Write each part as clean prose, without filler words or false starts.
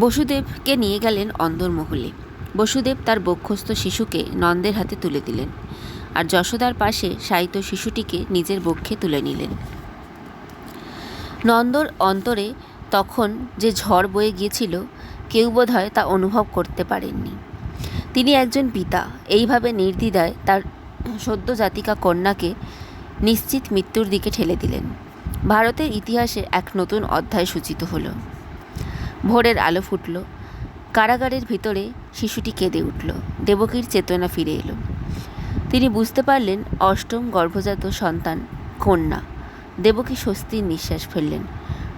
বসুদেবকে নিয়ে গেলেন অন্দরমহলে। বসুদেব তার বক্ষস্থ শিশুকে নন্দের হাতে তুলে দিলেন, আর যশোদার পাশে শায়িত শিশুটিকে নিজের বক্ষে তুলে নিলেন। নন্দর অন্তরে তখন যে ঝড় বয়ে গিয়েছিল, কেউ বোধহয় তা অনুভব করতে পারেননি। তিনি একজন পিতা, এইভাবে নির্দ্বিধায় তার সদ্যজাতিকা কন্যাকে নিশ্চিত মৃত্যুর দিকে ঠেলে দিলেন। ভারতের ইতিহাসে এক নতুন অধ্যায় সূচিত হলো। ভোরের আলো ফুটল, কারাগারের ভিতরে শিশুটি কেঁদে উঠল, দেবকীর চেতনা ফিরে এলো। তিনি বুঝতে পারলেন অষ্টম গর্ভজাত সন্তান কন্যা। দেবকী স্বস্তির নিঃশ্বাস ফেললেন।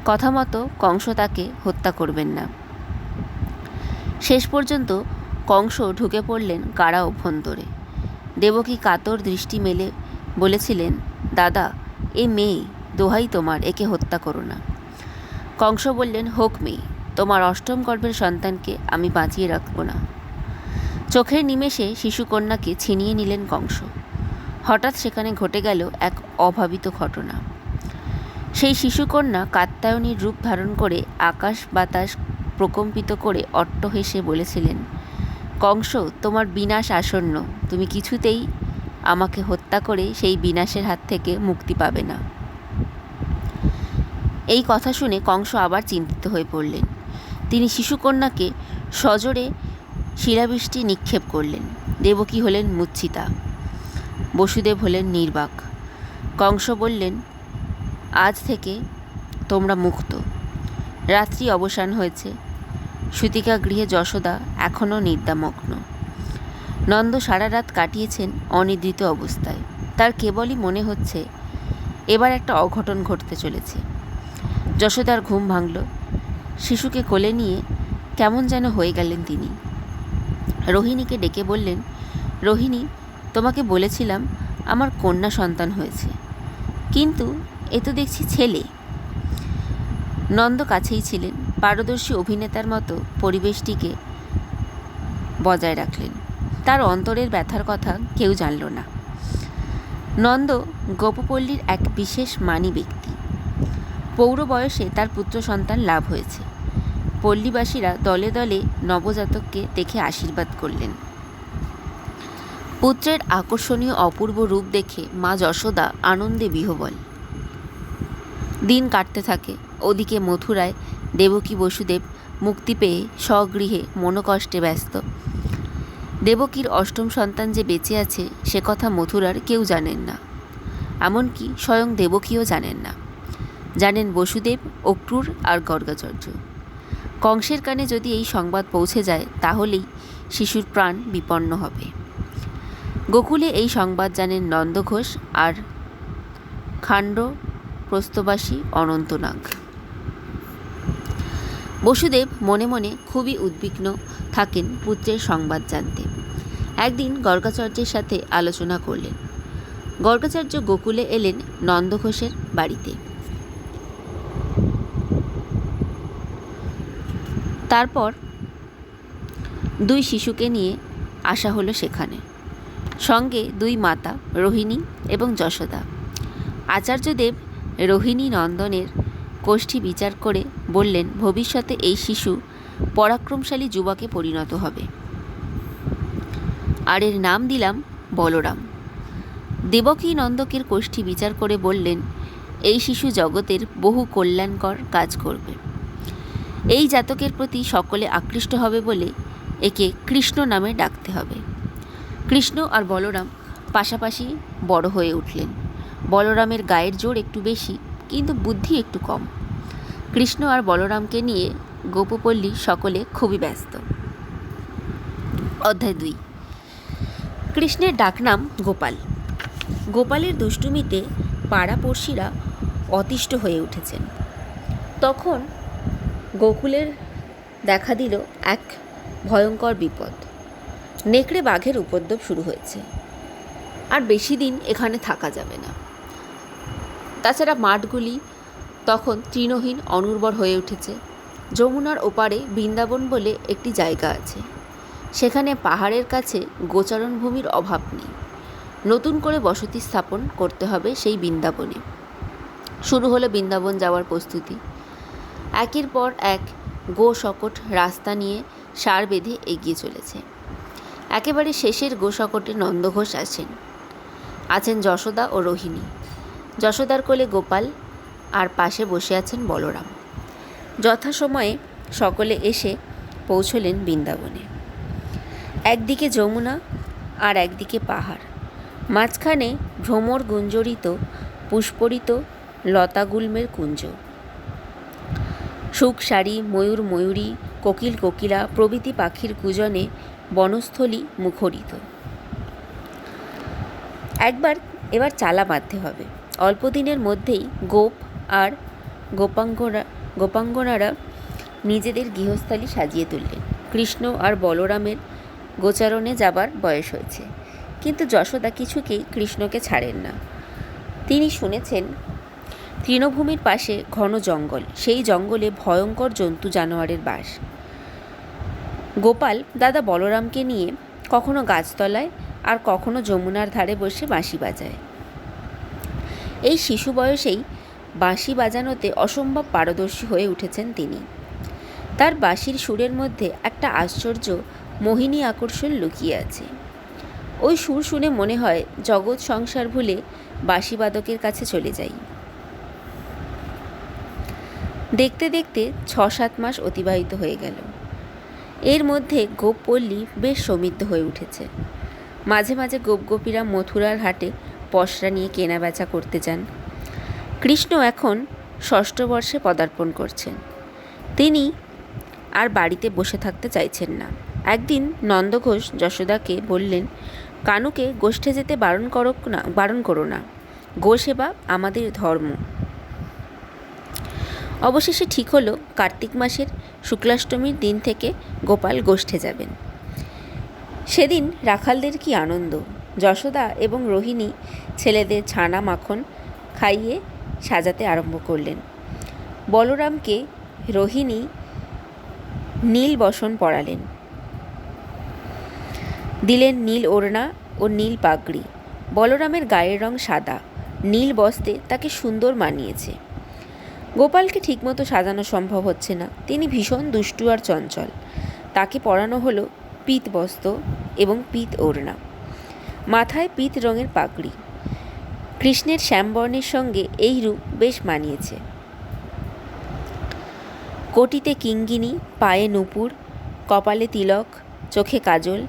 কথা মতো কংস তাকে হত্যা করবেন না। শেষ পর্যন্ত কংস ঢুকে পড়লেন কারা অভ্যন্তরে। দেবকী কাতর দৃষ্টি মেলে বলেছিলেন, দাদা, এ মেয়ে, দোহাই তোমার, একে হত্যা করো না। কংস বললেন, হোক মেয়ে, তোমার অষ্টম গর্ভের সন্তানকে আমি বাঁচিয়ে রাখব না। চোখের নিমেষে শিশুকন্যাকে ছিনিয়ে নিলেন কংস। হঠাৎ সেখানে ঘটে গেল এক অভাবিত ঘটনা। সেই শিশুকন্যা কাত্যায়নীর রূপ ধারণ করে আকাশ বাতাস প্রকম্পিত করে অট্ট হেসে বলেছিলেন, কংস, তোমার বিনাশ আসন্ন, তুমি কিছুতেই আমাকে হত্যা করে সেই বিনাশের হাত থেকে মুক্তি পাবে না। এই কথা শুনে কংস আবার চিন্তিত হয়ে পড়লেন। তিনি শিশুকন্যাকে সজোরে শিলাবৃষ্টি নিক্ষেপ করলেন। দেবকী হলেন মূর্ছিতা, বসুদেব হলেন নির্বাক। কংস বললেন, আজ থেকে তোমরা মুক্ত। রাত্রি অবসান হয়েছে। সূতিকা গৃহে যশোদা এখনও নিদ্রামগ্ন। নন্দ সারা রাত কাটিয়েছেন অনিদ্রিত অবস্থায়। তার কেবলই মনে হচ্ছে এবার একটা অঘটন ঘটতে চলেছে। যশোদার ঘুম ভাঙল। শিশুকে কোলে নিয়ে কেমন যেন হয়ে গেলেন তিনি। রোহিণীকে ডেকে বললেন, রোহিণী, তোমাকে বলেছিলাম আমার কন্যা সন্তান হয়েছে, কিন্তু এ তো দেখছি ছেলে। নন্দ কাছেই ছিলেন, পারদর্শী অভিনেতার মতো পরিবেশটিকে বজায় রাখলেন। তার অন্তরের ব্যথার কথা কেউ জানল না। নন্দ গোপপল্লীর এক বিশেষ মানী ব্যক্তি। পৌর বয়সে তার পুত্র সন্তান লাভ হয়েছে। পল্লীবাসীরা দলে দলে নবজাতককে দেখে আশীর্বাদ করলেন। পুত্রের আকর্ষণীয় অপূর্ব রূপ দেখে মা যশোদা আনন্দে বিহ্বল। দিন কাটতে থাকে। ওদিকে মথুরায় দেবকী বসুদেব মুক্তি পেয়ে স্বগৃহে মনোকষ্টে ব্যস্ত। দেবকীর অষ্টম সন্তান যে বেঁচে আছে সে কথা মথুরার কেউ জানেন না, এমনকি স্বয়ং দেবকীও জানেন না। জানেন বসুদেব, অক্রূর আর গর্গাচার্য। কংসের কানে যদি এই সংবাদ পৌঁছে যায় তাহলেই শিশুর প্রাণ বিপন্ন হবে। গোকুলে এই সংবাদ জানেন নন্দঘোষ আর খাণ্ড প্রস্থবাসী অনন্তনাগ। বসুদেব মনে মনে খুবই উদ্বিগ্ন থাকেন পুত্রের সংবাদ জানতে। একদিন গর্গাচার্যের সাথে আলোচনা করলেন। গর্গাচার্য গোকুলে এলেন নন্দঘোষের বাড়িতে। তারপর দুই শিশুকে নিয়ে আসা হলো সেখানে, সঙ্গে দুই মাতা রোহিণী এবং যশোদা। আচার্যদেব রোহিণী নন্দনের কোষ্ঠী বিচার করে বললেন, ভবিষ্যতে এই শিশু পরাক্রমশালী যুবকে পরিণত হবে, আর এর নাম দিলাম বলরাম। দেবকী নন্দকের কোষ্ঠী বিচার করে বললেন, এই শিশু জগতের বহু কল্যাণকর কাজ করবে। এই জাতকের প্রতি সকলে আকৃষ্ট হবে বলে একে কৃষ্ণ নামে ডাকতে হবে। কৃষ্ণ আর বলরাম পাশাপাশি বড় হয়ে উঠলেন। বলরামের গায়ের জোর একটু বেশি, কিন্তু বুদ্ধি একটু কম। কৃষ্ণ আর বলরামকে নিয়ে গোপপল্লী সকলে খুবই ব্যস্ত। অধ্যায় 2। কৃষ্ণের ডাকনাম গোপাল। গোপালের দুষ্টুমিতে পাড়াপড়শিরা অতিষ্ঠ হয়ে উঠেছেন। তখন গোকুলের দেখা দিল এক ভয়ঙ্কর বিপদ। নেকড়ে বাঘের উপদ্রব শুরু হয়েছে। আর বেশি দিন এখানে থাকা যাবে না। তাছাড়া মাঠগুলি তখন তৃণহীন অনুর্বর হয়ে উঠেছে। যমুনার ওপারে বৃন্দাবন বলে একটি জায়গা আছে। সেখানে পাহাড়ের কাছে গোচারণ ভূমির অভাব নেই। নতুন করে বসতি স্থাপন করতে হবে সেই বৃন্দাবনে। শুরু হলো বৃন্দাবন যাওয়ার প্রস্তুতি। একের পর এক গো শকট রাস্তা নিয়ে সার বেঁধে এগিয়ে চলেছে। একেবারে শেষের গো শকটে নন্দঘোষ আছেন যশোদা ও রোহিণী। যশোদার কোলে গোপাল, আর পাশে বসে আছেন বলরাম। যথাসময়ে সকলে এসে পৌঁছলেন বৃন্দাবনে। একদিকে যমুনা আর একদিকে পাহাড়, মাঝখানে ভ্রমর গুঞ্জরিত পুষ্পরিত লতাগুল্মের কুঞ্জ। সুখ সারি, ময়ূর ময়ূরী, কোকিল কোকিলা প্রভৃতি পাখির কূজনে বনস্থলী মুখরিত। এবার চালা বাঁধতে হবে। অল্প দিনের মধ্যেই গোপ আর গোপাঙ্গনারা নিজেদের গৃহস্থালী সাজিয়ে তুললেন। কৃষ্ণ আর বলরামের গোচারণে যাবার বয়স হয়েছে, কিন্তু যশোদা কিছুকেই কৃষ্ণকে ছাড়েন না। তিনি শুনেছেন তৃণভূমির পাশে ঘন জঙ্গল, সেই জঙ্গলে ভয়ঙ্কর জন্তু জানোয়ারের বাস। গোপাল দাদা বলরামকে নিয়ে কখনো গাছতলায় আর কখনো যমুনার ধারে বসে বাঁশি বাজায়। এই শিশু বয়সেই বাঁশি বাজানোতে অসম্ভব পারদর্শী হয়ে উঠেছেন তিনি। তার বাঁশির সুরের মধ্যে একটা আশ্চর্য মোহিনী আকর্ষণ লুকিয়ে আছে। ওই সুর শুনে মনে হয় জগৎ সংসার ভুলে বাঁশিবাদকের কাছে চলে যাই। দেখতে দেখতে 6-7 মাস অতিবাহিত হয়ে গেল। এর মধ্যে গোপপল্লী বেশ সমৃদ্ধ হয়ে উঠেছে। মাঝে মাঝে গোপগোপীরা মথুরার হাটে পসরা নিয়ে কেনাবেচা করতে যান। কৃষ্ণ এখন 6ষ্ঠ বর্ষে পদার্পণ করছেন। তিনি আর বাড়িতে বসে থাকতে চাইছেন না। একদিন নন্দঘোষ যশোদাকে বললেন, কানুকে গোষ্ঠে যেতে বারণ করো না, গোসেবা আমাদের ধর্ম। অবশেষে ঠিক হলো কার্তিক মাসের শুক্লাষ্টমীর দিন থেকে গোপাল গোষ্ঠে যাবেন। সেদিন রাখালদের কি আনন্দ! যশোদা এবং রোহিণী ছেলেদের ছানা মাখন খাইয়ে সাজাতে আরম্ভ করলেন। বলরামকে রোহিণী নীল বসন পরালেন, দিলেন নীল ওড়না ও নীল পাগড়ি। বলরামের গায়ের রং সাদা, নীল বস্ত্রে তাকে সুন্দর মানিয়েছে। গোপালকে ঠিকমতো সাজানো সম্ভব হচ্ছে না, তিনি ভীষণ দুষ্টু আর চঞ্চল। তাকে পরানো হলো পীত বস্ত্র এবং পীত ওড়না, মাথায় পীত রঙের পাগড়ি। কৃষ্ণের শ্যামবর্ণের সঙ্গে এই রূপ বেশ মানিয়েছে। কোটিতে কিঙ্গিনী, পায়ে নূপুর, কপালে তিলক, চোখে কাজল,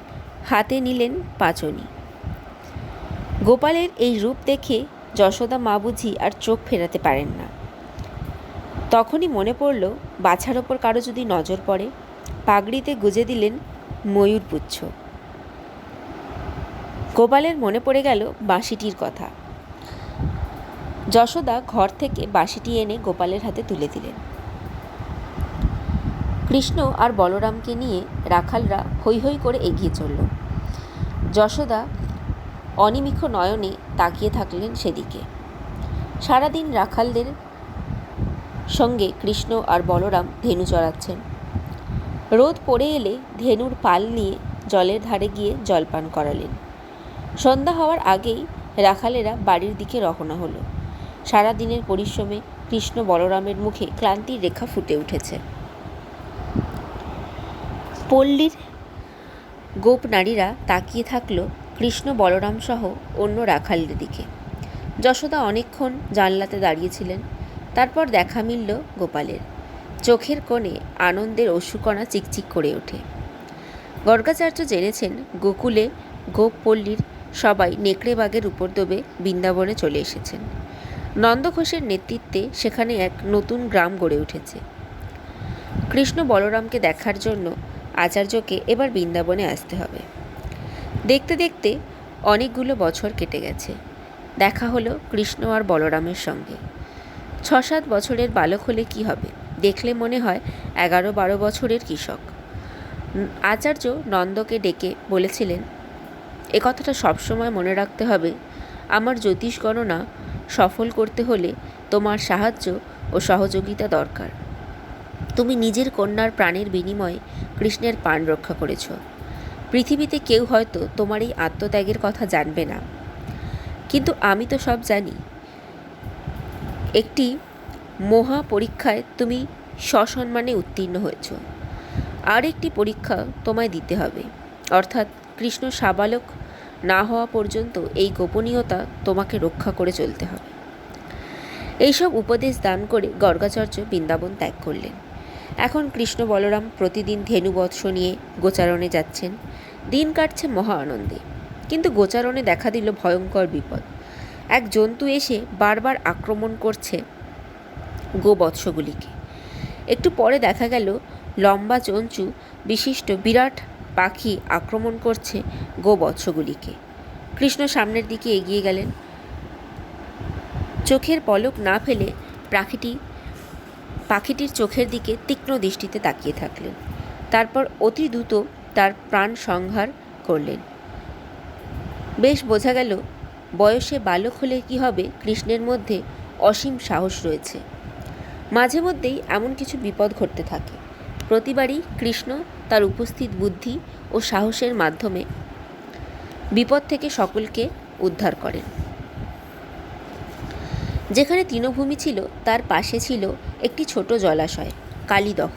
হাতে নিলেন পাঁচনি। গোপালের এই রূপ দেখে যশোদা মা বুঝি আর চোখ ফেরাতে পারেন না। তখনই মনে পড়ল, বাছার ওপর কারো যদি নজর পড়ে। পাগড়িতে গুজে দিলেন ময়ূরপুচ্ছ। গোপালের মনে পড়ে গেল বাঁশিটির কথা। যশোদা ঘর থেকে বাঁশিটি এনে গোপালের হাতে তুলে দিলেন। কৃষ্ণ আর বলরামকে নিয়ে রাখালরা হৈ হৈ করে এগিয়ে চলল। যশোদা অনিমিষ নয়নে তাকিয়ে থাকলেন সেদিকে। সারাদিন রাখালদের সঙ্গে কৃষ্ণ আর বলরাম ধেনু চড়াচ্ছেন। রোদ পড়ে এলে ধেনুর পাল নিয়ে জলের ধারে গিয়ে জলপান করালেন। সন্ধ্যা হওয়ার আগেই রাখালেরা বাড়ির দিকে রওনা হলো। সারাদিনের পরিশ্রমে কৃষ্ণ বলরামের মুখে ক্লান্তির রেখা ফুটে উঠেছে। পল্লীর গোপ নারীরা তাকিয়ে থাকলো কৃষ্ণ বলরাম সহ অন্য রাখালদের দিকে। যশোদা অনেকক্ষণ জানলাতে দাঁড়িয়েছিলেন। তারপর দেখা মিলল গোপালের। চোখের কোণে আনন্দের অশ্রুকণা চিকচিক করে ওঠে। গর্গাচার্য জেনেছেন গোকুলে গোপপল্লীর সবাই নেকড়ে বাঘের উপদ্রবে বৃন্দাবনে চলে এসেছেন। নন্দঘোষের নেতৃত্বে সেখানে এক নতুন গ্রাম গড়ে উঠেছে। কৃষ্ণ বলরামকে দেখার জন্য আচার্যকে এবার বৃন্দাবনে আসতে হবে। দেখতে দেখতে অনেকগুলো বছর কেটে গেছে। দেখা হলো কৃষ্ণ আর বলরামের সঙ্গে। 6-7 বছরের বালক হলে কি হবে, দেখলে মনে হয় 11-12 বছরের কৃষক। আচার্য নন্দকে ডেকে বলেছিলেন, এ কথাটা সবসময় মনে রাখতে হবে, আমার জ্যোতিষ গণনা সফল করতে হলে তোমার সাহায্য ও সহযোগিতা দরকার। তুমি নিজের কন্যার প্রাণের বিনিময়ে কৃষ্ণের প্রাণ রক্ষা করেছ। পৃথিবীতে কেউ হয়তো তোমার এই আত্মত্যাগের কথা জানবে না, কিন্তু আমি তো সব জানি। একটি মহা পরীক্ষায় তুমি সসম্মানে উত্তীর্ণ হয়েছ। আর একটি পরীক্ষা তোমায় দিতে হবে, অর্থাৎ কৃষ্ণ সাবালক না হওয়া পর্যন্ত এই গোপনীয়তা তোমাকে রক্ষা করে চলতে হবে। এইসব উপদেশ দান করে গর্গাচার্য বৃন্দাবন ত্যাগ করলেন। এখন কৃষ্ণ বলরাম প্রতিদিন ধেনুবৎস নিয়ে গোচারণে যাচ্ছেন। দিন কাটছে মহা আনন্দে। কিন্তু গোচারণে দেখা দিল ভয়ঙ্কর বিপদ। এক জন্তু এসে বারবার আক্রমণ করছে গোবৎসগুলিকে। একটু পরে দেখা গেল লম্বা চঞ্চু বিশিষ্ট বিরাট পাখি আক্রমণ করছে গোবৎসগুলিকে। কৃষ্ণ সামনের দিকে এগিয়ে গেলেন। চোখের পলক না ফেলে পাখিটির চোখের দিকে তীক্ষ্ণ দৃষ্টিতে তাকিয়ে থাকলেন। তারপর অতি দ্রুত তার প্রাণ সংহার করলেন। বেশ বোঝা গেল বয়সে বালক হলে কি হবে, কৃষ্ণের মধ্যে অসীম সাহস রয়েছে। মাঝে মধ্যেই এমন কিছু বিপদ ঘটতে থাকে। প্রতিবারই কৃষ্ণ তার উপস্থিত বুদ্ধি ও সাহসের মাধ্যমে বিপদ থেকে সকলকে উদ্ধার করেন। যেখানে তৃণভূমি ছিল তার পাশে ছিল একটি ছোট জলাশয়, কালীদহ।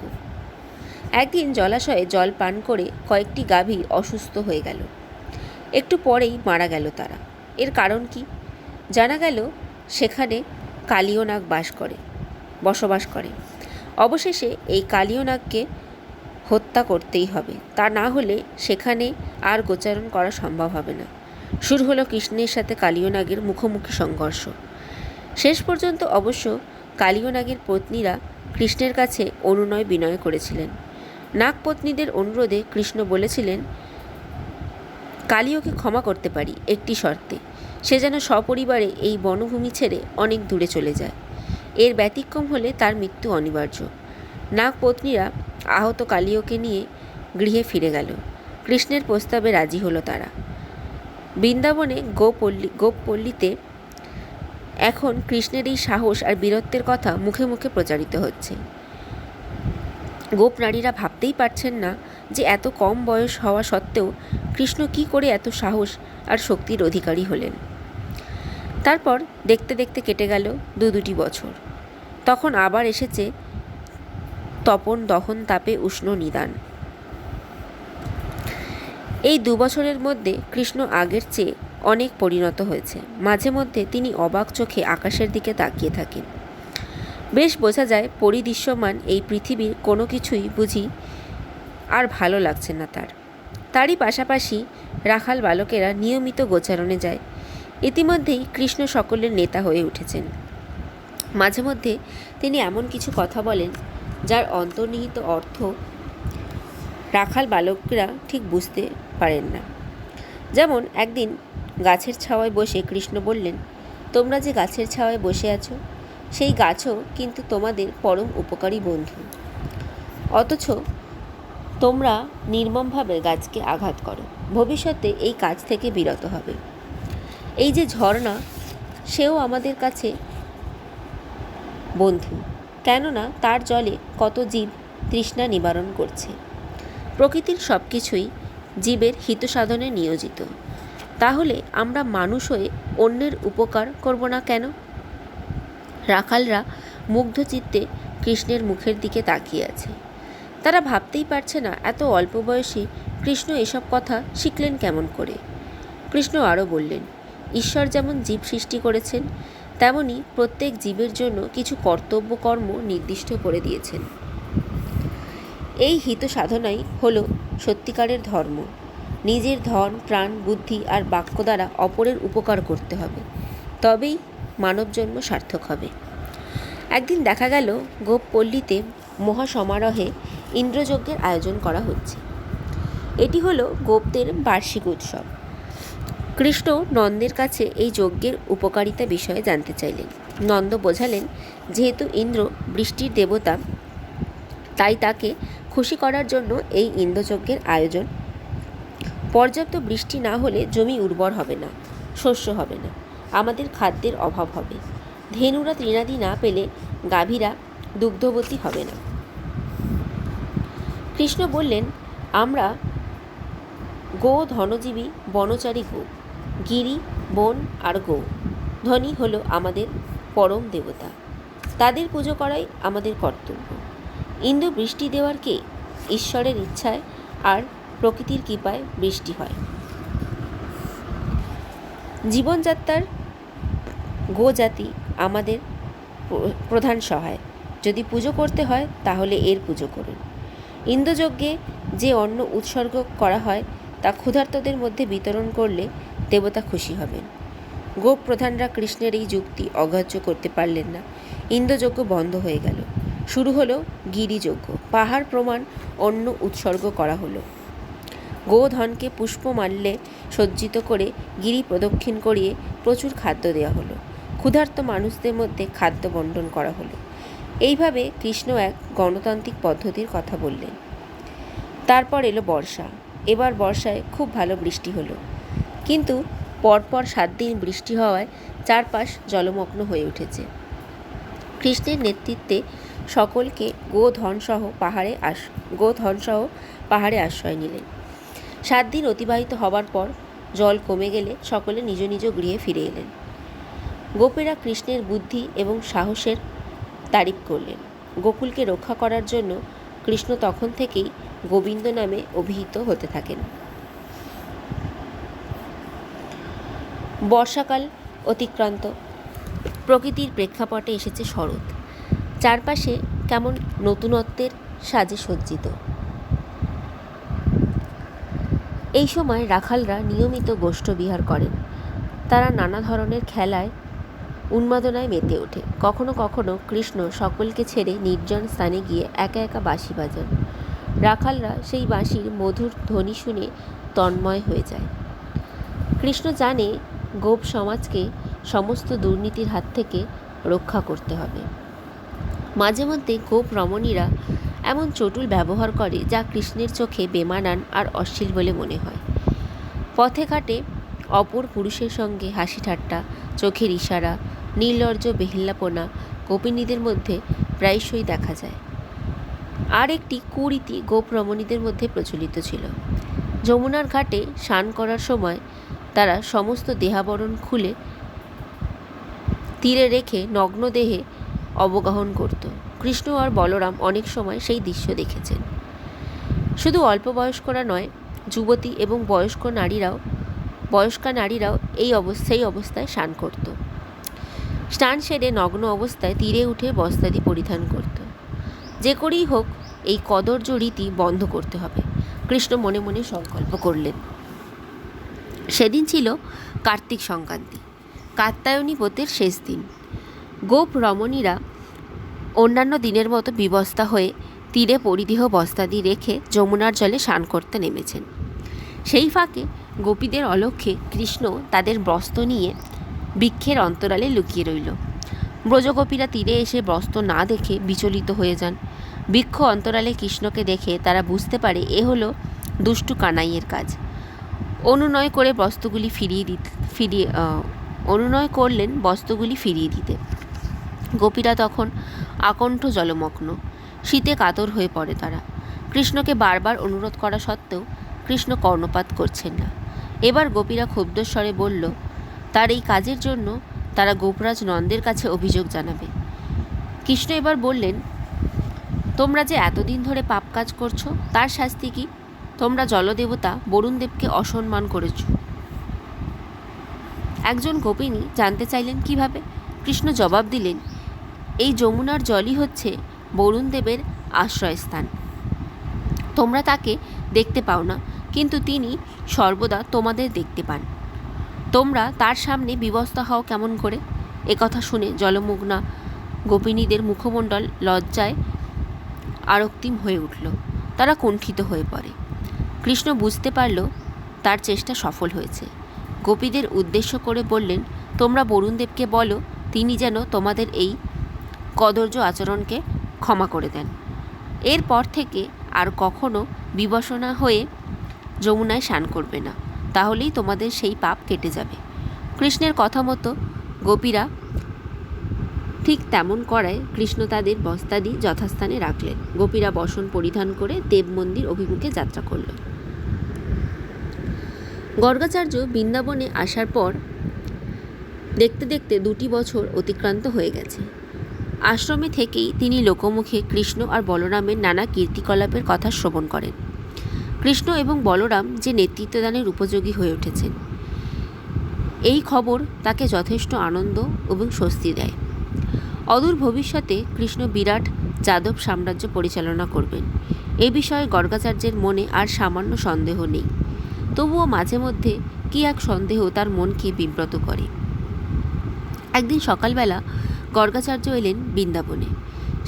একদিন জলাশয়ে জল পান করে কয়েকটি গাভী অসুস্থ হয়ে গেল। একটু পরেই মারা গেল তারা। এর কারণ কি? জানা গেল সেখানে কালীয় নাগ বসবাস করে। অবশেষে এই কালীয় নাগকে হত্যা করতেই হবে, তা না হলে সেখানে আর গোচারণ করা সম্ভব হবে না। শুরু হলো কৃষ্ণের সাথে কালীয় নাগের মুখোমুখি সংঘর্ষ। শেষ পর্যন্ত অবশ্য কালীয় নাগের পত্নীরা কৃষ্ণের কাছে অনুনয় বিনয় করেছিলেন। নাগপত্নীদের অনুরোধে কৃষ্ণ বলেছিলেন, কালীয়কে ক্ষমা করতে পারি একটি শর্তে, সে যেন সপরিবারে এই বনভূমি ছেড়ে অনেক দূরে চলে যায়। এর ব্যতিক্রম হলে তার মৃত্যু অনিবার্য। নাগপত্নীরা আহত কালীয়কে নিয়ে গৃহে ফিরে গেল। কৃষ্ণের প্রস্তাবে রাজি হলো তারা। বৃন্দাবনে গোপপল্লীতে এখন কৃষ্ণের এই সাহস আর বীরত্বের কথা মুখে মুখে প্রচারিত হচ্ছে। গোপ নারীরা ভাবতেই পারছেন না যে এত কম বয়স হওয়া সত্ত্বেও কৃষ্ণ কি করে এত সাহস আর শক্তির অধিকারী হলেন। তারপর দেখতে দেখতে কেটে গেল দুটি বছর। তখন আবার এসেছে তপন দহন তাপে উষ্ণ নিদান। এই 2 বছরের মধ্যে কৃষ্ণ আগের চেয়ে অনেক পরিণত হয়েছে। মাঝে মধ্যে তিনি অবাক চোখে আকাশের দিকে তাকিয়ে থাকেন। বেশ বোঝা যায় পরিদৃশ্যমান এই পৃথিবীর কোনো কিছুই বুঝি আর ভালো লাগছে না তারই পাশাপাশি রাখাল বালকেরা নিয়মিত গোচারণে যায়। ইতিমধ্যেই কৃষ্ণ সকলের নেতা হয়ে উঠেছেন। মাঝে মধ্যে তিনি এমন কিছু কথা বলেন যার অন্তর্নিহিত অর্থ রাখাল বালকরা ঠিক বুঝতে পারেন না। যেমন একদিন গাছের ছাওয়ায় বসে কৃষ্ণ বললেন, তোমরা যে গাছের ছাওয়ায় বসে আছো সেই গাছও কিন্তু তোমাদের পরম উপকারী বন্ধু, অথচ তোমরা নির্মমভাবে গাছকে আঘাত করো। ভবিষ্যতে এই কাজ থেকে বিরত হবে। এই যে ঝর্ণা, সেও আমাদের কাছে বন্ধু, কেননা তার জলে কত জীব তৃষ্ণা নিবারণ করছে। প্রকৃতির সব কিছুই জীবের হিত সাধনে নিয়োজিত। তাহলে আমরা মানুষ হয়ে অন্যের উপকার করব না কেন? রাখালরা মুগ্ধ চিত্তে কৃষ্ণের মুখের দিকে তাকিয়ে আছে। তারা ভাবতেই পারছে না এত অল্প বয়সে কৃষ্ণ এসব কথা শিখলেন কেমন করে। কৃষ্ণ আরও বললেন, ঈশ্বর যেমন জীব সৃষ্টি করেছেন, তেমনি প্রত্যেক জীবের জন্য কিছু কর্তব্য কর্ম নির্দিষ্ট করে দিয়েছেন। এই হিত সাধনাই হল সত্যিকারের ধর্ম। নিজের ধন, প্রাণ, বুদ্ধি আর বাক্য দ্বারা অপরের উপকার করতে হবে, তবেই মানবজন্ম সার্থক হবে। একদিন দেখা গেল গোপপল্লীতে মহাসমারোহে ইন্দ্রযজ্ঞের আয়োজন করা হচ্ছে। এটি হলো গোপদের বার্ষিক উৎসব। কৃষ্ণ নন্দের কাছে এই যজ্ঞের উপকারিতা বিষয়ে জানতে চাইলেন। নন্দ বোঝালেন, যেহেতু ইন্দ্র বৃষ্টির দেবতা, তাই তাকে খুশি করার জন্য এই ইন্দ্রযজ্ঞের আয়োজন। পর্যাপ্ত বৃষ্টি না হলে জমি উর্বর হবে না, শস্য হবে না, আমাদের খাদ্যের অভাব হবে। ধেনুরা তৃণাদি না পেলে গাভীরা দুগ্ধবতী হবে না। কৃষ্ণ বললেন, আমরা গো ধনজীবী বনচারী গো, গিরি, বন আর গো ধনই হলো আমাদের পরম দেবতা। তাদের পুজো করাই আমাদের কর্তব্য। ইন্দ্র বৃষ্টি দেওয়ার কে? ঈশ্বরের ইচ্ছায় আর প্রকৃতির কৃপায় বৃষ্টি হয়। জীবনযাত্রার গোজাতি আমাদের প্রধান সহায়। যদি পুজো করতে হয় তাহলে এর পুজো করুন। ইন্দ্রযজ্ঞে যে অন্ন উৎসর্গ করা হয় তা ক্ষুধার্তদের মধ্যে বিতরণ করলে দেবতা খুশি হবেন। গোপ প্রধানরা কৃষ্ণের এই যুক্তি অগ্রাহ্য করতে পারলেন না। ইন্দ্রযজ্ঞ বন্ধ হয়ে গেল। শুরু হলো গিরিযজ্ঞ। পাহাড় প্রমাণ অন্ন উৎসর্গ করা হলো। গোধনকে পুষ্পমাল্যে সজ্জিত করে গিরি প্রদক্ষিণ করিয়ে প্রচুর খাদ্য দেওয়া হলো। ক্ষুধার্ত মানুষদের মধ্যে খাদ্য বণ্টন করা হলো। এইভাবে কৃষ্ণ এক গণতান্ত্রিক পদ্ধতির কথা বললেন। তারপর এলো বর্ষা। এবার বর্ষায় খুব ভালো বৃষ্টি হলো, কিন্তু পরপর 7 দিন বৃষ্টি হওয়ায় চারপাশ জলমগ্ন হয়ে উঠেছে। কৃষ্ণের নেতৃত্বে সকলকে গোধনসহ পাহাড়ে আশ্রয় নিলেন। 7 দিন অতিবাহিত হবার পর জল কমে গেলে সকলে নিজ নিজ গৃহে ফিরে এলেন। গোপীরা কৃষ্ণের বুদ্ধি এবং সাহসের তারিফ করলেন। গোকুলকে রক্ষা করার জন্য কৃষ্ণ তখন থেকেই গোবিন্দ নামে অভিহিত হতে থাকেন। বর্ষাকাল অতিক্রান্ত। প্রকৃতির প্রেক্ষাপটে এসেছে শরৎ। চারপাশে কেমন নতুনত্বের সাজে সজ্জিত। এই সময় রাখালরা নিয়মিত গোষ্ঠবিহার করেন। তারা নানা ধরনের খেলায় উন্মাদনায় মেতে ওঠে। কখনো কখনো কৃষ্ণ সকলকে ছেড়ে নির্জন স্থানে গিয়ে একা একা বাঁশি বাজান। রাখালরা সেই বাঁশির মধুর ধ্বনি শুনে তন্ময় হয়ে যায়। কৃষ্ণ জানে গোপ সমাজকে সমস্ত দুর্নীতির হাত থেকে রক্ষা করতে হবে। মাঝে মধ্যে গোপ রমণীরা এমন চটুল ব্যবহার করে যা কৃষ্ণের চোখে বেমানান আর অশ্লীল বলে মনে হয়। পথে ঘাটে অপর পুরুষের সঙ্গে হাসি ঠাট্টা, চোখের ইশারা, নির্লজ্জ বেহেল্লাপনা গোপিনীদের মধ্যে প্রায়শই দেখা যায়। আর একটি কুরীতি গোপ রমণীদের মধ্যে প্রচলিত ছিল। যমুনার ঘাটে স্নান করার সময় তারা সমস্ত দেহাবরণ খুলে তীরে রেখে নগ্ন দেহে অবগাহন করত। কৃষ্ণ আর বলরাম অনেক সময় সেই দৃশ্য দেখেছেন। শুধু অল্প বয়স্করা নয়, যুবতী এবং বয়স্কা নারীরাও সেই অবস্থায় স্নান করত। স্নান সেরে নগ্ন অবস্থায় তীরে উঠে বস্ত্রাদি পরিধান করত। যে করেই হোক এই কদর্য রীতি বন্ধ করতে হবে, কৃষ্ণ মনে মনে সংকল্প করলেন। সেদিন ছিল কার্তিক সংক্রান্তি, কাত্যায়নী ব্রতের শেষ দিন। গোপ রমণীরা অন্যান্য দিনের মতো বিবস্ত্রা হয়ে তীরে পরিধেয় বস্ত্রাদি রেখে যমুনার জলে স্নান করতে নেমেছেন। সেই ফাঁকে গোপীদের অলক্ষ্যে কৃষ্ণ তাদের বস্ত্র নিয়ে বৃক্ষের অন্তরালে লুকিয়ে রইল। ব্রজগোপীরা তীরে এসে বস্ত্র না দেখে বিচলিত হয়ে যান। বৃক্ষ অন্তরালে কৃষ্ণকে দেখে তারা বুঝতে পারে এ হলো দুষ্টু কানাইয়ের কাজ। অনুনয় করলেন বস্ত্রগুলি ফিরিয়ে দিতে। গোপীরা তখন আকণ্ঠ জলমগ্ন, শীতে কাতর হয়ে পড়ে তারা। কৃষ্ণকে বারবার অনুরোধ করা সত্ত্বেও কৃষ্ণ কর্ণপাত করছেন না। এবার গোপীরা ক্ষুব্ধস্বরে বলল, তার এই কাজের জন্য তারা গোপরাজ নন্দের কাছে অভিযোগ জানাবে। কৃষ্ণ এবার বললেন, তোমরা যে এতদিন ধরে পাপ কাজ করছো তার শাস্তি কি? তোমরা জলদেবতা বরুণদেবকে অসম্মান করেছ। একজন গোপিনী জানতে চাইলেন কিভাবে। কৃষ্ণ জবাব দিলেন, এই যমুনার জলই হচ্ছে বরুণদেবের আশ্রয়স্থান। তোমরা তাকে দেখতে পাও না, কিন্তু তিনি সর্বদা তোমাদের দেখতে পান। তোমরা তার সামনে বিবস্ত্রা হও কেমন করে? একথা শুনে জলমগ্না গোপিনীদের মুখমণ্ডল লজ্জায় আরক্তিম হয়ে উঠল। তারা কুণ্ঠিত হয়ে পড়ে। কৃষ্ণ বুঝতে পারল তার চেষ্টা সফল হয়েছে। গোপীদের উদ্দেশ্য করে বললেন, তোমরা বরুণদেবকে বলো তিনি যেন তোমাদের এই কদর্য আচরণকে ক্ষমা করে দেন। এরপর থেকে আর কখনো বিবশনা হয়ে যমুনায় স্নান করবে না, তাহলেই তোমাদের সেই পাপ কেটে যাবে। কৃষ্ণের কথা মতো গোপীরা ঠিক তেমন করায় কৃষ্ণ তাদের বস্ত্রাদি যথাস্থানে রাখলেন। গোপীরা বসন পরিধান করে দেব মন্দির অভিমুখে যাত্রা করল। গর্গাচার্য বৃন্দাবনে আসার পর দেখতে দেখতে 2 বছর অতিক্রান্ত হয়ে গেছে। আশ্রমে থেকেই তিনি লোকমুখে কৃষ্ণ আর বলরামের নানা কীর্তিকলাপের কথা শ্রবণ করেন। কৃষ্ণ এবং বলরাম যে নেতৃত্বদানের উপযোগী হয়ে উঠেছেন, এই খবর তাকে যথেষ্ট আনন্দ এবং স্বস্তি দেয়। অদূর ভবিষ্যতে কৃষ্ণ বিরাট যাদব সাম্রাজ্য পরিচালনা করবেন, এ বিষয়ে গর্গাচার্যের মনে আর সামান্য সন্দেহ নেই। তবুও মাঝে মধ্যে কি এক সন্দেহ তার মনকে বিব্রত করে। একদিন সকালবেলা গর্গাচার্য এলেন বৃন্দাবনে।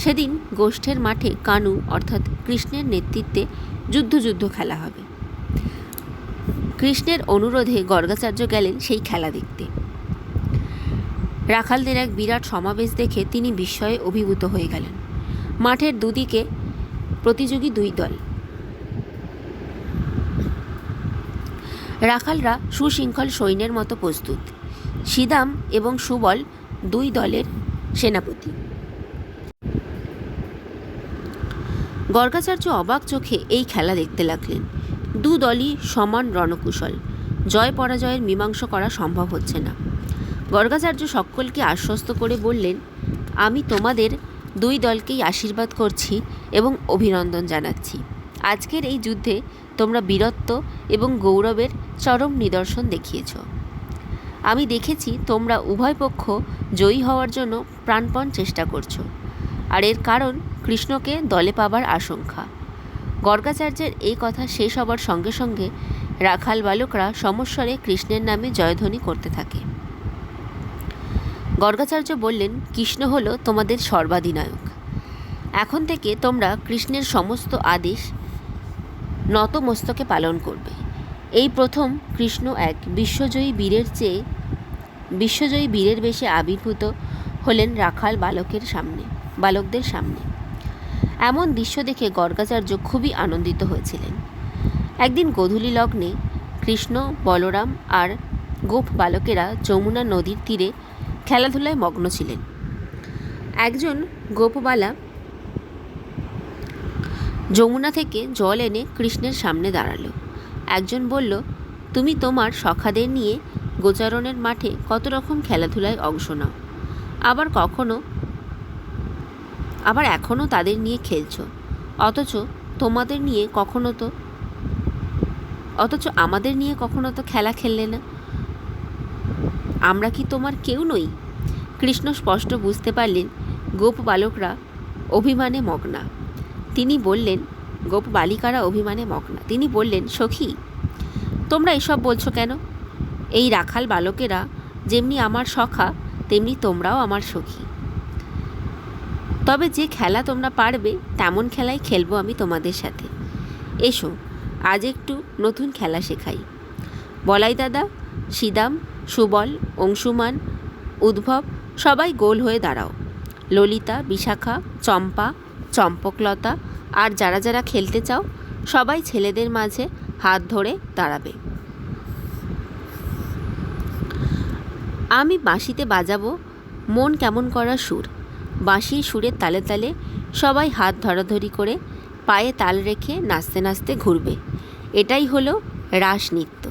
সেদিন গোষ্ঠের মাঠে কানু অর্থাৎ কৃষ্ণের নেতৃত্বে যুদ্ধ খেলা হবে। কৃষ্ণের অনুরোধে গর্গাচার্য গেলেন সেই খেলা দেখতে। রাখালদের এক বিরাট সমাবেশ দেখে তিনি বিস্ময়ে অভিভূত হয়ে গেলেন। মাঠের দুদিকে প্রতিযোগী দুই দল। রাখালরা সুশৃঙ্খল সৈন্যের মতো প্রস্তুত। শ্রীদাম এবং সুবল দুই দলের সেনাপতি। গর্গাচার্য অবাক চোখে এই খেলা দেখতে লাগলেন। দু দলই সমান রণকুশল। জয় পরাজয়ের মীমাংসা করা সম্ভব হচ্ছে না। গর্গাচার্য সকলকে আশ্বস্ত করে বললেন, আমি তোমাদের দুই দলকেই আশীর্বাদ করছি এবং অভিনন্দন জানাচ্ছি। আজকের এই যুদ্ধে তোমরা বীরত্ব এবং গৌরবের চরম নিদর্শন দেখিয়েছ। আমি দেখেছি তোমরা উভয় পক্ষ জয়ী হওয়ার জন্য প্রাণপণ চেষ্টা করছো, আর এর কারণ কৃষ্ণকে দলে পাবার আশঙ্কা। গর্গাচার্যের এই কথা শেষ হবার সঙ্গে সঙ্গে রাখাল বালকরা সমস্বরে কৃষ্ণের নামে জয়ধ্বনি করতে থাকে। গর্গাচার্য বললেন, কৃষ্ণ হল তোমাদের সর্বাধিনায়ক। এখন থেকে তোমরা কৃষ্ণের সমস্ত আদেশ নত মস্তকে পালন করবে। এই প্রথম কৃষ্ণ এক বিশ্বজয়ী বীরের বেশে আবির্ভূত হলেন রাখাল বালকদের সামনে। এমন দৃশ্য দেখে গর্গাচার্য খুবই আনন্দিত হয়েছিলেন। একদিন গোধূলি লগ্নে কৃষ্ণ, বলরাম আর গোপ বালকেরা যমুনা নদীর তীরে খেলাধুলায় মগ্ন ছিলেন। একজন গোপবালা যমুনা থেকে জল এনে কৃষ্ণের সামনে দাঁড়ালো। একজন বলল, তুমি তোমার সখাদের নিয়ে গোচারণের মাঠে কত রকম খেলাধুলায় অংশ নাও, আবার এখনও তাদের নিয়ে খেলছ, অথচ আমাদের নিয়ে কখনো তো খেলা খেললে না। আমরা কি তোমার কেউ নই? কৃষ্ণ স্পষ্ট বুঝতে পারলেন গোপ বালিকারা অভিমানে মগ্না। তিনি বললেন, সখী, তোমরা এসব বলছো কেন? এই রাখাল বালকেরা যেমনি আমার সখা, তেমনি তোমরাও আমার সখী। তবে যে খেলা তোমরা পারবে তেমন খেলাই খেলবো আমি তোমাদের সাথে। এসো, আজ একটু নতুন খেলা শেখাই। বলাই দাদা, শ্রীদাম, সুবল, অংশুমান, উদ্ভব সবাই গোল হয়ে দাঁড়াও। ললিতা, বিশাখা, চম্পা, চম্পকলতা আর যারা যারা খেলতে চাও সবাই ছেলেদের মাঝে হাত ধরে দাঁড়াবে। আমি বাঁশিতে বাজাবো মন কেমন করা সুর। বাঁশির সুরের তালে তালে সবাই হাত ধরাধরি করে পায়ে তাল রেখে নাচতে নাচতে ঘুরবে। এটাই হলো রাসনৃত্য।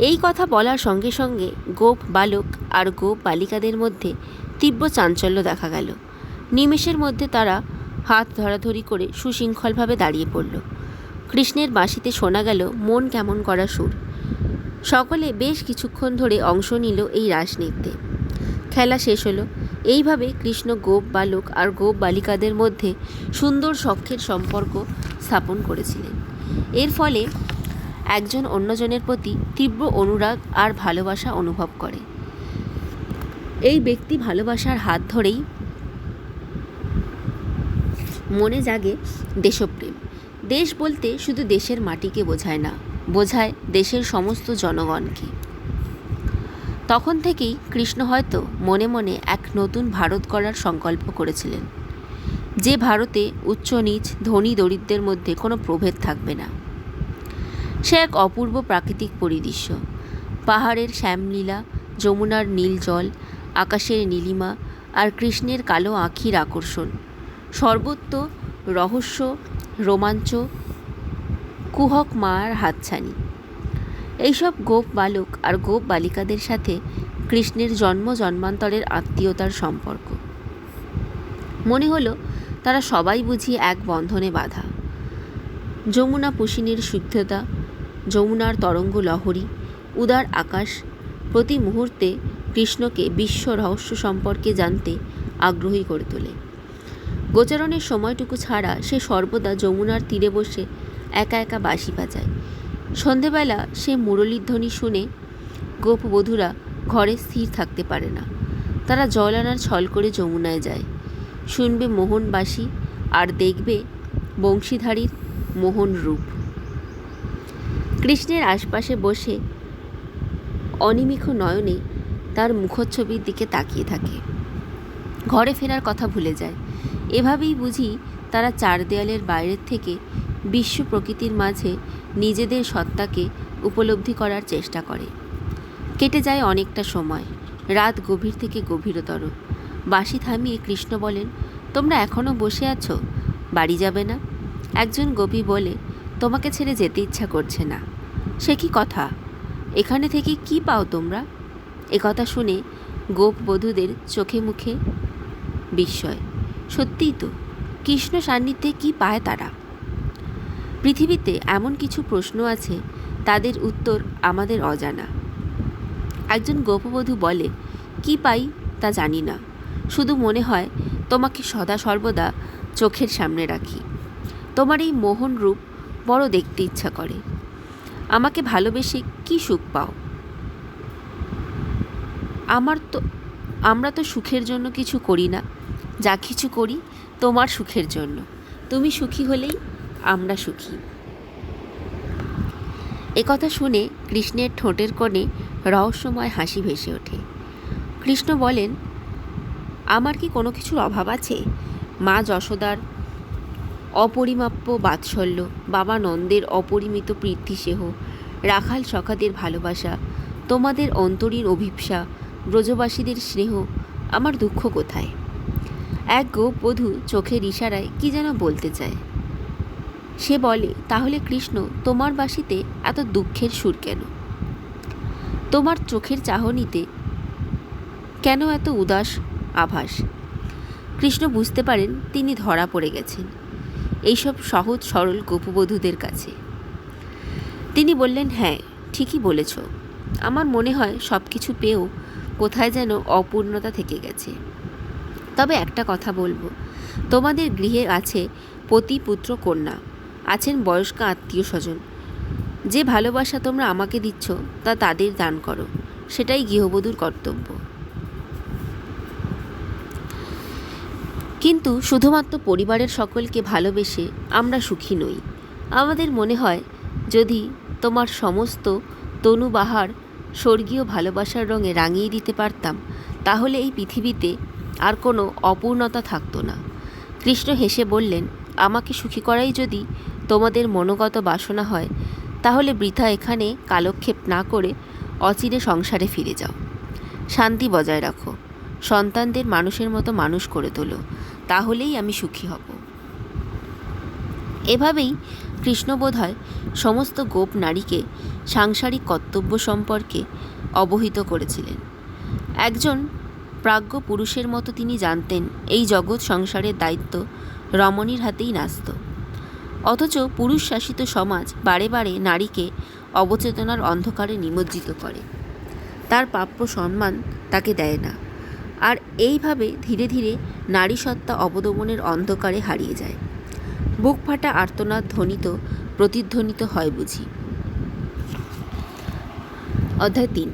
এই কথা বলার সঙ্গে সঙ্গে গোপ বালক আর গোপ বালিকাদের মধ্যে তীব্র চাঞ্চল্য দেখা গেল। নিমেষের মধ্যে তারা হাত ধরাধরি করে সুশৃঙ্খলভাবে দাঁড়িয়ে পড়ল। কৃষ্ণের বাঁশিতে শোনা গেল মন কেমন করা সুর। সকলে বেশ কিছুক্ষণ ধরে অংশ নিল এই রাসনৃত্যে। খেলা শেষ হলো। এইভাবে কৃষ্ণ গোপ বালক আর গোপ বালিকাদের মধ্যে সুন্দর সখ্যের সম্পর্ক স্থাপন করেছিলেন। এর ফলে একজন অন্যজনের প্রতি তীব্র অনুরাগ আর ভালোবাসা অনুভব করে। এই ব্যক্তি ভালোবাসার হাত ধরেই মনে জাগে দেশপ্রেম। দেশ বলতে শুধু দেশের মাটিকে বোঝায় না, বোঝায় দেশের সমস্ত জনগণকে। তখন থেকেই কৃষ্ণ হয়তো মনে মনে এক নতুন ভারত গড়ার সংকল্প করেছিলেন, যে ভারতে উচ্চ নীচ, ধনী দরিদ্রের মধ্যে কোনো প্রভেদ থাকবে না। সে এক অপূর্ব প্রাকৃতিক পরিদৃশ্য। পাহাড়ের শ্যামলীলা, যমুনার নীল জল, আকাশের নীলিমা আর কৃষ্ণের কালো আঁখির আকর্ষণ, সর্বত্র রহস্য, রোমাঞ্চ, কুহক মার হাতছানি। এইসব গোপ বালক আর গোপ বালিকাদের সাথে কৃষ্ণের জন্ম জন্মান্তরের আত্মীয়তার সম্পর্ক। মনে হলো তারা সবাই বুঝি এক বন্ধনে বাঁধা। যমুনা পুশিনীর সিদ্ধতা, যমুনার তরঙ্গ লহরী, উদার আকাশ প্রতি মুহূর্তে কৃষ্ণকে বিশ্ব রহস্য সম্পর্কে জানতে আগ্রহী করে তোলে। গোচারণের সময়টুকু ছাড়া সে সর্বদা যমুনার তীরে বসে একা একা বাঁশি বাজায়। সন্ধেবেলা সে মুরলীর ধ্বনি শুনে গোপবধূরা ঘরে স্থির থাকতে পারে না। তারা জল আনার ছল করে যমুনায় যায়, শুনবে মোহন বাঁশি আর দেখবে বংশীধারীর মোহন রূপ। কৃষ্ণের আশপাশে বসে অনিমিষ নয়নে তার মুখচ্ছবির দিকে তাকিয়ে থাকে। ঘরে ফেরার কথা ভুলে যায়। এভাবেই বুঝি তারা চার দেয়ালের বাইরের থেকে বিশ্ব প্রকৃতির মাঝে নিজেদের সত্তাকে উপলব্ধি করার চেষ্টা করে। কেটে যায় অনেকটা সময়, রাত গভীর থেকে গভীরতর। বাঁশি থামিয়ে কৃষ্ণ বলেন, তোমরা এখনও বসে আছো, বাড়ি যাবে না? একজন গোপী বলে, তোমাকে ছেড়ে যেতে ইচ্ছা করছে না। সে কি কথা? এখানে থেকে কি পাও তোমরা? একথা শুনে গোপবধূদের চোখে মুখে বিস্ময়। সত্যিই তো, কৃষ্ণ সান্নিধ্যে কি পায় তারা? পৃথিবীতে এমন কিছু প্রশ্ন আছে, তাদের উত্তর আমাদের অজানা। একজন গোপবধূ বলে, কি পাই তা জানি না, শুধু মনে হয় তোমাকে সদা সর্বদা চোখের সামনে রাখি। তোমার এই মোহন রূপ বড় দেখতে ইচ্ছা করে। আমাকে ভালোবেসে কি সুখ পাও? আমরা তো সুখের জন্য কিছু করি না, যা কিছু করি তোমার সুখের জন্য। তুমি সুখী হলেই আমরা সুখী। একথা শুনে কৃষ্ণের ঠোঁটের কোণে রহস্যময় হাসি ভেসে ওঠে। কৃষ্ণ বলেন, আমার কি কোনো কিছুর অভাব আছে? মা যশোদার অপরিমাপ্য বাৎসল্য, বাবা নন্দের অপরিমিত প্রীতিস্নেহ, রাখাল সখাদের ভালোবাসা, তোমাদের অন্তরীণ অভিপ্সা, ব্রজবাসীদের স্নেহ, আমার দুঃখ কোথায়? এক গোপবধূ চোখের ইশারায় কি যেন বলতে চায়। সে বলে, তাহলে কৃষ্ণ তোমার বাঁশিতে এত দুঃখের সুর কেন? তোমার চোখের চাহনিতে কেন এত উদাস আভাস? কৃষ্ণ বুঝতে পারেন তিনি ধরা পড়ে গেছেন এইসব সহজ সরল গোপবধূদের কাছে। তিনি বললেন, হ্যাঁ, ঠিকই বলেছ। আমার মনে হয় সব কিছু পেয়েও কোথায় যেন অপূর্ণতা থেকে গেছে। তবে একটা কথা বলবো, তোমাদের গৃহে আছে পতি, পুত্র, কন্যা, আছেন বয়স্ক আত্মীয় স্বজন। যে ভালোবাসা তোমরা আমাকে দিচ্ছ তা তাদের দান করো, সেটাই গৃহবধূর কর্তব্য। কিন্তু শুধুমাত্র পরিবারের সকলকে ভালোবেসে আমরা সুখী নই। আমাদের মনে হয়, যদি তোমার সমস্ত তনুবাহার স্বর্গীয় ভালোবাসার রঙে রাঙিয়ে দিতে পারতাম, তাহলে এই পৃথিবীতে আর কোনো অপূর্ণতা থাকতো না। কৃষ্ণ হেসে বললেন, আমাকে সুখী করাই যদি তোমাদের মনোগত বাসনা হয়, তাহলে বৃথা এখানে কালক্ষেপ না করে অচিরে সংসারে ফিরে যাও। শান্তি বজায় রাখো, সন্তানদের মানুষের মতো মানুষ করে তোলো, তাহলেই আমি সুখী হব। এভাবেই কৃষ্ণ বোধহয় সমস্ত গোপ নারীকে সাংসারিক কর্তব্য সম্পর্কে অবহিত করেছিলেন। একজন প্রাজ্ঞ পুরুষের মতো তিনি জানতেন এই জগৎ সংসারের দায়িত্ব রমণীর হাতেই ন্যস্ত। অথচ পুরুষ শাসিত সমাজ বারে বারে নারীকে অবচেতনার অন্ধকারে নিমজ্জিত করে, তার প্রাপ্য সম্মান তাকে দেয় না। আর এইভাবে ধীরে ধীরে নারী সত্তা অবদমনের অন্ধকারে হারিয়ে যায়। বুক ফাটা আর্তনাদ ধ্বনিত প্রতিধ্বনিত হয় বুঝি। অধ্যায় 3।